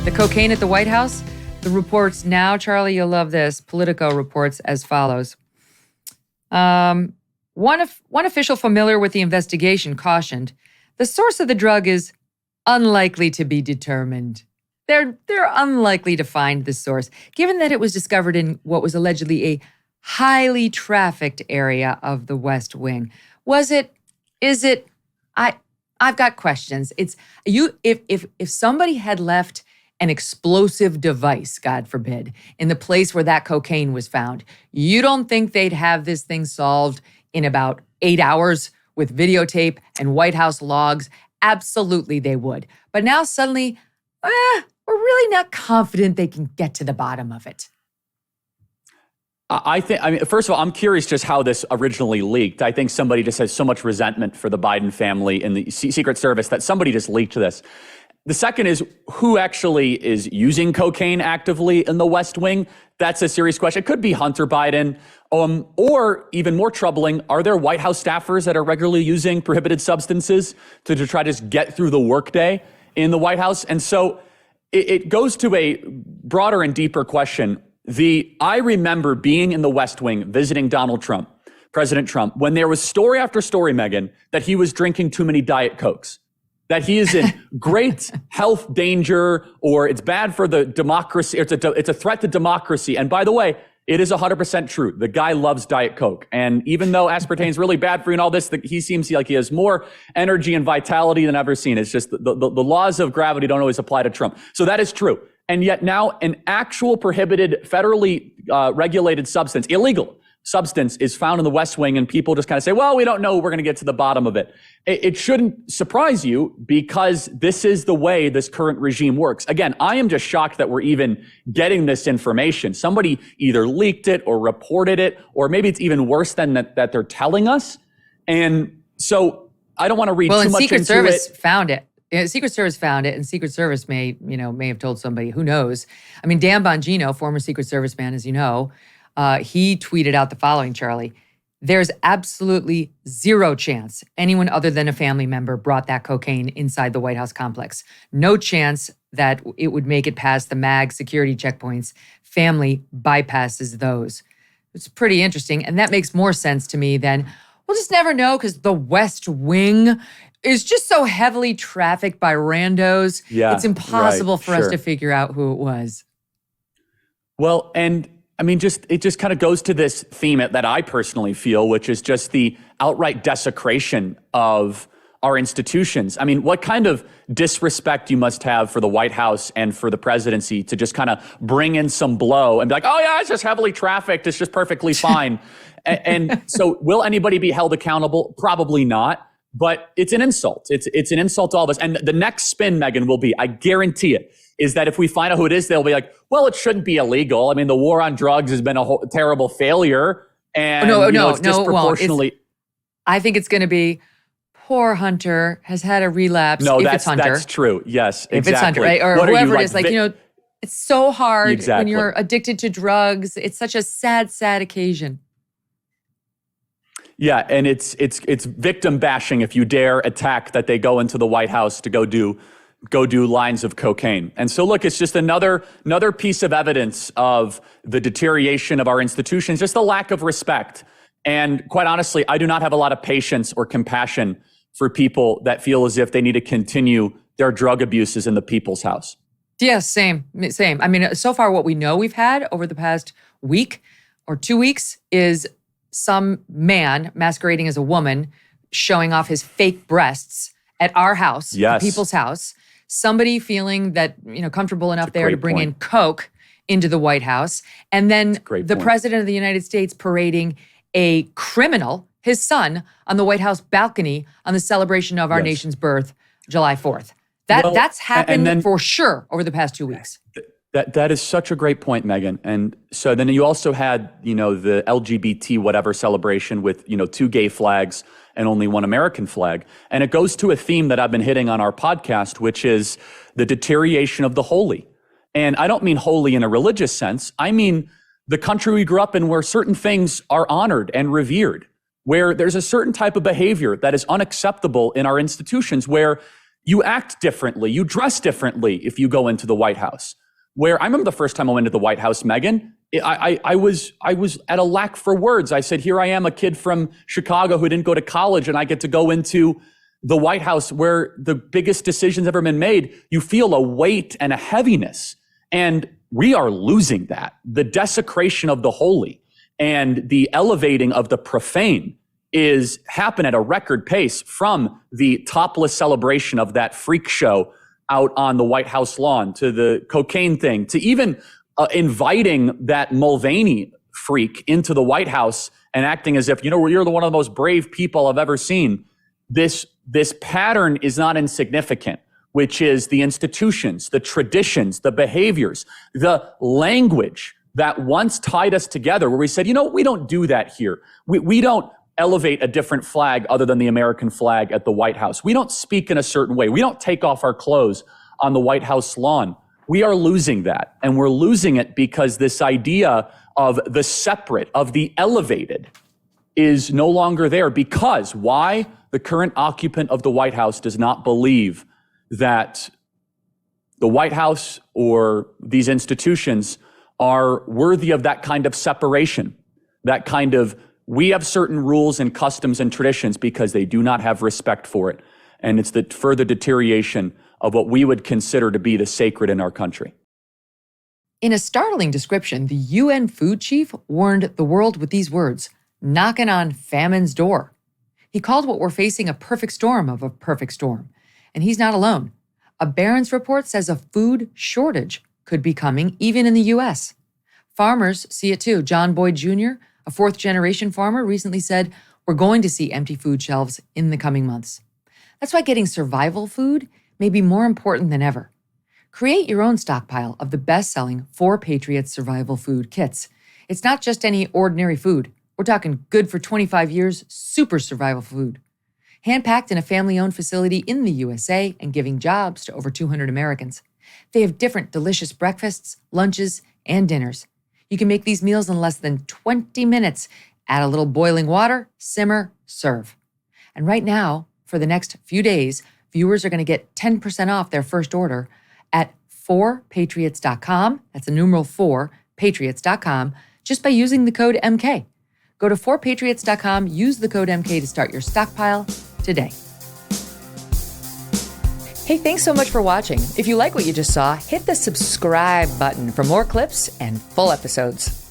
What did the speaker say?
The cocaine at the White House? The reports now, Charlie, you'll love this. Politico reports as follows. One official familiar with the investigation cautioned, the source of the drug is unlikely to be determined. They're unlikely to find the source, given that it was discovered in what was allegedly a highly trafficked area of the West Wing. Was it? Is it? I've got questions. It's you. If somebody had left an explosive device, God forbid, in the place where that cocaine was found, you don't think they'd have this thing solved in about 8 hours with videotape and White House logs? Absolutely, they would. But now suddenly, we're really not confident they can get to the bottom of it. First of all, I'm curious just how this originally leaked. I think somebody just has so much resentment for the Biden family and the Secret Service that somebody just leaked this. The second is who actually is using cocaine actively in the West Wing. That's a serious question. It could be Hunter Biden, or even more troubling, are there White House staffers that are regularly using prohibited substances to try to just get through the workday in the White House? And so it goes to a broader and deeper question. I remember being in the West Wing visiting Donald Trump, President Trump, when there was story after story, Megyn, that he was drinking too many Diet Cokes, that he is in great health danger, or it's bad for the democracy, it's a threat to democracy. And by the way, it is 100% true. The guy loves Diet Coke. And even though aspartame is really bad for you and all this, he seems like he has more energy and vitality than I've ever seen. It's just the laws of gravity don't always apply to Trump. So that is true. And yet now an actual prohibited, federally regulated substance, illegal substance, is found in the West Wing, and people just kind of say, well, we don't know. We're going to get to the bottom of it. It shouldn't surprise you, because this is the way this current regime works. Again, I am just shocked that we're even getting this information. Somebody either leaked it or reported it, or maybe it's even worse than that they're telling us. And so I don't want to read too much into it. Secret Service found it. Secret Service found it, and Secret Service may have told somebody. Who knows? I mean, Dan Bongino, former Secret Service man, as you know, he tweeted out the following, Charlie. There's absolutely zero chance anyone other than a family member brought that cocaine inside the White House complex. No chance that it would make it past the MAG security checkpoints. Family bypasses those. It's pretty interesting, and that makes more sense to me than, we'll just never know because the West Wing is just so heavily trafficked by randos. Yeah, it's impossible for us to figure out who it was. Well, and I mean, it just kind of goes to this theme that I personally feel, which is just the outright desecration of our institutions. I mean, what kind of disrespect you must have for the White House and for the presidency to just kind of bring in some blow and be like, oh yeah, it's just heavily trafficked, it's just perfectly fine. and so will anybody be held accountable? Probably not. But it's an insult. It's an insult to all of us. And the next spin, Megyn, will be, I guarantee it, is that if we find out who it is, they'll be like, well, it shouldn't be illegal. I mean, the war on drugs has been a terrible failure. And it's disproportionately. I think it's going to be, poor Hunter has had a relapse. No, it's Hunter. That's true. Yes, exactly. If it's Hunter, right? Or whoever it is, it's so hard when you're addicted to drugs. It's such a sad, sad occasion. Yeah, and it's victim bashing if you dare attack that they go into the White House to go do lines of cocaine. And so look, it's just another piece of evidence of the deterioration of our institutions, just the lack of respect. And quite honestly, I do not have a lot of patience or compassion for people that feel as if they need to continue their drug abuses in the people's house. Yeah, same. I mean, so far what we know we've had over the past week or 2 weeks is some man masquerading as a woman showing off his fake breasts at our house, the people's house. Somebody feeling that, comfortable enough there to bring in coke into the White House. And then the president of the United States parading a criminal, his son, on the White House balcony on the celebration of our nation's birth, July 4th. That's happened for sure over the past 2 weeks. That is such a great point, Megyn. And so then you also had, the LGBT whatever celebration with, 2 gay flags and only 1 American flag. And it goes to a theme that I've been hitting on our podcast, which is the deterioration of the holy. And I don't mean holy in a religious sense. I mean the country we grew up in, where certain things are honored and revered, where there's a certain type of behavior that is unacceptable in our institutions, where You act differently. You dress differently if you go into the White House. Where I remember the first time I went to the White House, Megyn, I was at a lack for words. I said, here I am, a kid from Chicago who didn't go to college, and I get to go into the White House where the biggest decisions ever been made. You feel a weight and a heaviness. And we are losing that. The desecration of the holy and the elevating of the profane is happen at a record pace, from the topless celebration of that freak show out on the White House lawn, to the cocaine thing, to even inviting that Mulvaney freak into the White House and acting as if, you're one of the most brave people I've ever seen. This pattern is not insignificant, which is the institutions, the traditions, the behaviors, the language that once tied us together, where we said, we don't do that here. We don't elevate a different flag other than the American flag at the White House. We don't speak in a certain way. We don't take off our clothes on the White House lawn. We are losing that. And we're losing it because this idea of the separate, of the elevated, is no longer there. Because why? The current occupant of the White House does not believe that the White House or these institutions are worthy of that kind of separation, that kind of, we have certain rules and customs and traditions, because they do not have respect for it. And it's the further deterioration of what we would consider to be the sacred in our country. In a startling description, the UN food chief warned the world with these words, knocking on famine's door. He called what we're facing a perfect storm of a perfect storm. And he's not alone. A Barron's report says a food shortage could be coming even in the U.S. Farmers see it too. John Boyd Jr., a fourth-generation farmer, recently said, we're going to see empty food shelves in the coming months. That's why getting survival food may be more important than ever. Create your own stockpile of the best-selling 4 Patriots survival food kits. It's not just any ordinary food. We're talking good for 25 years, super survival food. Hand-packed in a family-owned facility in the USA and giving jobs to over 200 Americans. They have different delicious breakfasts, lunches, and dinners. You can make these meals in less than 20 minutes. Add a little boiling water, simmer, serve. And right now, for the next few days, viewers are going to get 10% off their first order at 4patriots.com. That's the numeral 4, patriots.com, just by using the code MK. Go to 4patriots.com, use the code MK to start your stockpile today. Hey, thanks so much for watching. If you like what you just saw, hit the subscribe button for more clips and full episodes.